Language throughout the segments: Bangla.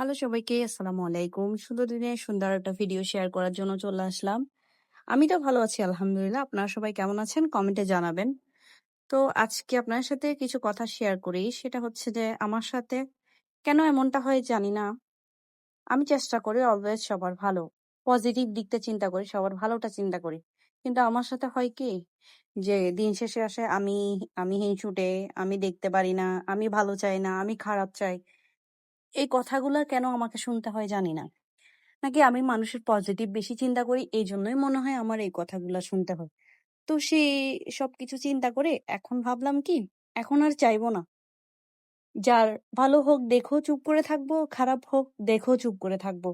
হ্যালো সবাইকে, আসসালামু আলাইকুম। সুন্দর দিনে সুন্দর একটা ভিডিও শেয়ার করার জন্য চলে আসলাম। আমি তো ভালো আছি আলহামদুলিল্লাহ। আপনারা সবাই কেমন আছেন? কমেন্টে জানাবেন। তো আজকে আপনার সাথে কিছু কথা শেয়ার করি। সেটা হচ্ছে যে আমার সাথে কেন এমনটা হয় জানি না। আমি চেষ্টা করি অলওয়েজ সবার ভালো। পজিটিভ দিকটা চিন্তা করি, সবার ভালোটা চিন্তা করি। কিন্তু আমার সাথে হয় কি? যে দিন শেষে আসে আমি হিংসুটে, আমি দেখতে পারি না, আমি ভালো চাই না, আমি খারাপ চাই। এই কথাগুলা কেন আমাকে শুনতে হয় জানি না। নাকি আমি মানুষের পজিটিভ বেশি চিন্তা করি এইজন্যই মনে হয় আমার এই কথাগুলা শুনতে হয়। তো সবকিছু চিন্তা করে এখন ভাবলাম কি এখন আর চাইবো না। যার ভালো হোক দেখেও চুপ করে থাকবো, খারাপ হোক দেখেও চুপ করে থাকবো।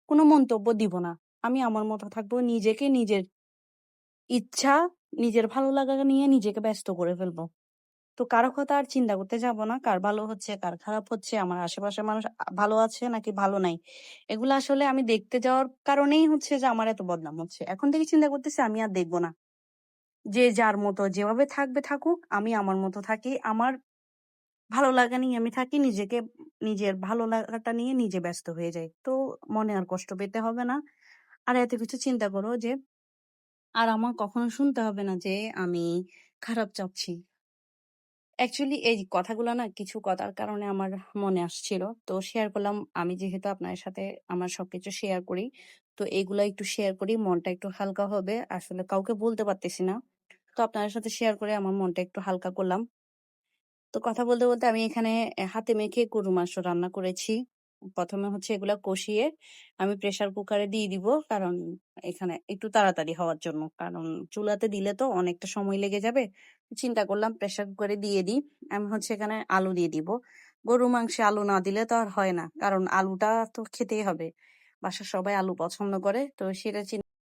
কোনো মন্তব্য দিব না। আমি আমার মতো থাকবো, নিজেকে নিজের ইচ্ছা, নিজের ভালো লাগা নিয়ে নিজেকে ব্যস্ত করে ফেলবো। তো কারো কথা আর চিন্তা করতে যাব না। কার ভালো হচ্ছে, কার খারাপ হচ্ছে, আমার আশেপাশের মানুষ ভালো আছে নাকি ভালো নাই। এগুলো আসলে আমি দেখতে যাওয়ার কারণেই হচ্ছে যে আমার এত বদনাম হচ্ছে। এখন থেকে চিন্তা করতেছি আমি আর দেখব না। যে যার মতো যেভাবে থাকবে থাকুক, আমি আমার মতো থাকি। আমার ভালো লাগা নিয়ে আমি থাকি। নিজের ভালো লাগাটা নিয়ে নিজে ব্যস্ত হয়ে যাই। তো মনে আর কষ্ট পেতে হবে না। আর এত কিছু চিন্তা করো যে আর আমার কখনো শুনতে হবে না যে আমি খারাপ চাচ্ছি। অ্যাকচুয়ালি এই কথাগুলো না কিছু কথার কারণে আমার মনে আসছিল। তো শেয়ার করলাম। আমি যেহেতু আপনার সাথে আমার সবকিছু শেয়ার করি। তো এগুলা একটু শেয়ার করি। মনটা একটু হালকা হবে। আসলে কাউকে বলতে পারতেছি না। তো আপনার সাথে শেয়ার করে আমার মনটা একটু হালকা করলাম। তো কথা বলতে আমি এখানে হাতে মেখে গরুর মাংস রান্না করেছি। ১ম এ হচ্ছে এগুলা কষিয়ে আমি প্রেশার কুকারে দিয়ে দিব। কারণ এখানে একটু তাড়াতাড়ি হওয়ার জন্য। কারণ চুলাতে দিলে তো অনেকটা সময় লেগে যাবে। চিন্তা করলাম প্রেশার কুকারে দিয়ে দিই। আমি হচ্ছে এখানে আলু দিয়ে দিব। গরুর মাংসে আলু না দিলে তো আর হয় না। কারণ আলুটা তো খেতেই হবে। বাসার সবাই আলু পছন্দ করে। তো সেটা